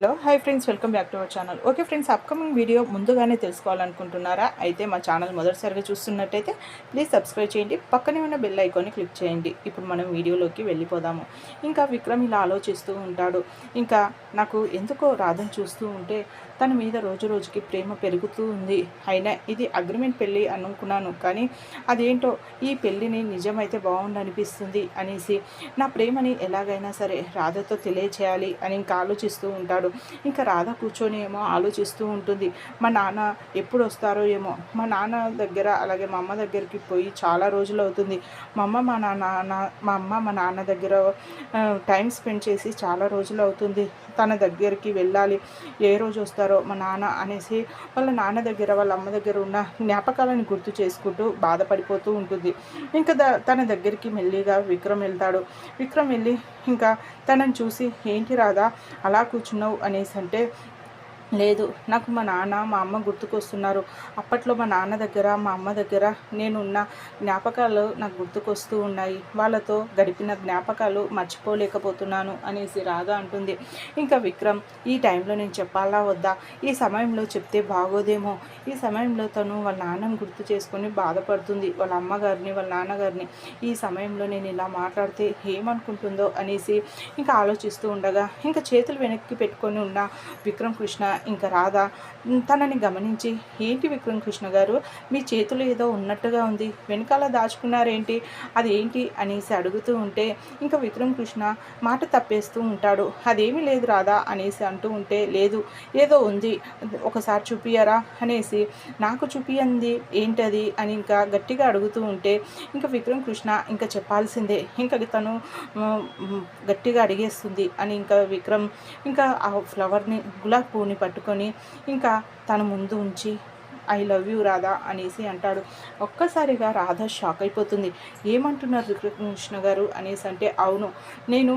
Hello hi friends, welcome back to our channel. Okay friends, upcoming video ముందుగానే తెలుసుకోవాలనుకుంటున్నారా? అయితే మా channel మొదటిసారిగా చూస్తున్నట్టయితే ప్లీజ్ సబ్స్క్రైబ్ చేయండి, పక్కనే ఉన్న బెల్ ఐకాన్ని క్లిక్ చేయండి. ఇప్పుడు మనం వీడియోలోకి వెళ్ళిపోదాము. ఇంకా విక్రమ్ ఇలా ఆలోచిస్తూ ఉంటాడు. ఇంకా నాకు ఎందుకో రాధను చూస్తూ ఉంటే తన మీద రోజు రోజుకి ప్రేమ పెరుగుతూ ఉంది. అయినా ఇది అగ్రిమెంట్ పెళ్ళి అనుకున్నాను, కానీ అదేంటో ఈ పెళ్ళిని నిజమైతే బాగుండనిపిస్తుంది అనేసి నా ప్రేమని ఎలాగైనా సరే రాధతో తెలియచేయాలి అని ఇంకా ఆలోచిస్తూ ఉంటాడు. ఇంకా రాధ కూర్చొని ఏమో ఆలోచిస్తూ ఉంటుంది. మా నాన్న ఎప్పుడు వస్తారో ఏమో, మా నాన్న దగ్గర అలాగే మా అమ్మ దగ్గరికి పోయి చాలా రోజులు అవుతుంది. మా అమ్మ మా నాన్న దగ్గర టైం స్పెండ్ చేసి చాలా రోజులు అవుతుంది. తన దగ్గరికి వెళ్ళాలి, ఏ రోజు వస్తారో మా నాన్న అనేసి వాళ్ళ నాన్న దగ్గర వాళ్ళ అమ్మ దగ్గర ఉన్న జ్ఞాపకాలను గుర్తు చేసుకుంటూ బాధపడిపోతూ ఉంటుంది. ఇంకా తన దగ్గరికి మెల్లిగా విక్రమ్ వెళ్తాడు. విక్రమ్ వెళ్ళి ఇంకా తనని చూసి, ఏంటి రాదా అలా కూర్చున్నావు అనేసి అంటే, లేదు, నాకు మా నాన్న మా అమ్మ గుర్తుకొస్తున్నారు. అప్పట్లో మా నాన్న దగ్గర మా అమ్మ దగ్గర నేనున్న జ్ఞాపకాలు నాకు గుర్తుకొస్తూ ఉన్నాయి. వాళ్ళతో గడిపిన జ్ఞాపకాలు మర్చిపోలేకపోతున్నాను అనేసి రాధ అంటుంది. ఇంకా విక్రమ్, ఈ టైంలో నేను చెప్పాలా వద్దా, ఈ సమయంలో చెప్తే బాగోదేమో, ఈ సమయంలో తను వాళ్ళ నాన్నని గుర్తు చేసుకొని బాధపడుతుంది, వాళ్ళ అమ్మగారిని వాళ్ళ నాన్నగారిని. ఈ సమయంలో నేను ఇలా మాట్లాడితే ఏమనుకుంటుందో అనేసి ఇంకా ఆలోచిస్తూ ఉండగా ఇంకా చేతులు వెనక్కి పెట్టుకొని ఉన్న విక్రమ్ కృష్ణ ఇంకా రాధ తనని గమనించి, ఏంటి విక్రమ్ కృష్ణ గారు, మీ చేతులు ఏదో ఉన్నట్టుగా ఉంది, వెనకాల దాచుకున్నారేంటి, అది ఏంటి అనేసి అడుగుతూ ఉంటే ఇంకా విక్రమ్ కృష్ణ మాట తప్పేస్తూ ఉంటాడు. అదేమీ లేదు రాధా అనేసి అంటూ ఉంటే, లేదు ఏదో ఉంది, ఒకసారి చూపియరా అనేసి, నాకు చూపియంది ఏంటది అని ఇంకా గట్టిగా అడుగుతూ ఉంటే ఇంకా విక్రమ్ కృష్ణ ఇంకా చెప్పాల్సిందే, ఇంకా తను గట్టిగా అడిగేస్తుంది అని ఇంకా విక్రమ్ ఇంకా ఆ ఫ్లవర్ని, గులాబీ పువ్వుని పట్టుకొని ఇంకా తన ముందు ఉంచి, ఐ లవ్ యూ రాధా అనేసి అంటాడు. ఒక్కసారిగా రాధ షాక్ అయిపోతుంది. ఏమంటున్నారు విక్రమకృష్ణ గారు అనేసి అంటే, అవును, నేను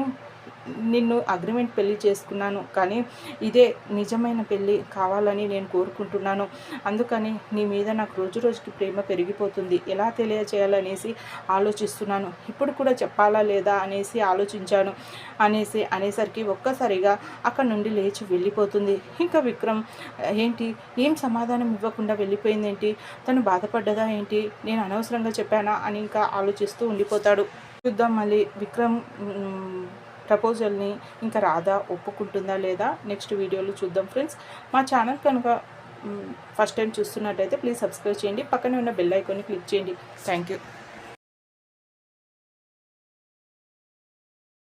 నిన్ను అగ్రిమెంట్ పెళ్ళి చేసుకున్నాను, కానీ ఇదే నిజమైన పెళ్ళి కావాలని నేను కోరుకుంటున్నాను. అందుకని నీ మీద నాకు రోజు రోజుకి ప్రేమ పెరిగిపోతుంది. ఎలా తెలియచేయాలనేసి ఆలోచిస్తున్నాను. ఇప్పుడు కూడా చెప్పాలా లేదా అనేసి ఆలోచించాను అనేసరికి ఒక్కసారిగా అక్కడ నుండి లేచి వెళ్ళిపోతుంది. ఇంకా విక్రమ్, ఏంటి, ఏం సమాధానం ఇవ్వకుండా వెళ్ళిపోయిందేంటి, తను బాధపడ్డదా ఏంటి, నేను అనవసరంగా చెప్పానా అని ఇంకా ఆలోచిస్తూ ఉండిపోతాడు. చూద్దాం మళ్ళీ విక్రమ్ ప్రపోజల్ని ఇంకా రాధ ఒప్పుకుంటుందా లేదా నెక్స్ట్ వీడియోలో చూద్దాం ఫ్రెండ్స్. మా ఛానల్ కనుక ఫస్ట్ టైం చూస్తున్నట్టయితే ప్లీజ్ సబ్స్క్రైబ్ చేయండి, పక్కనే ఉన్న బెల్ ఐకాన్ని క్లిక్ చేయండి. Thank you.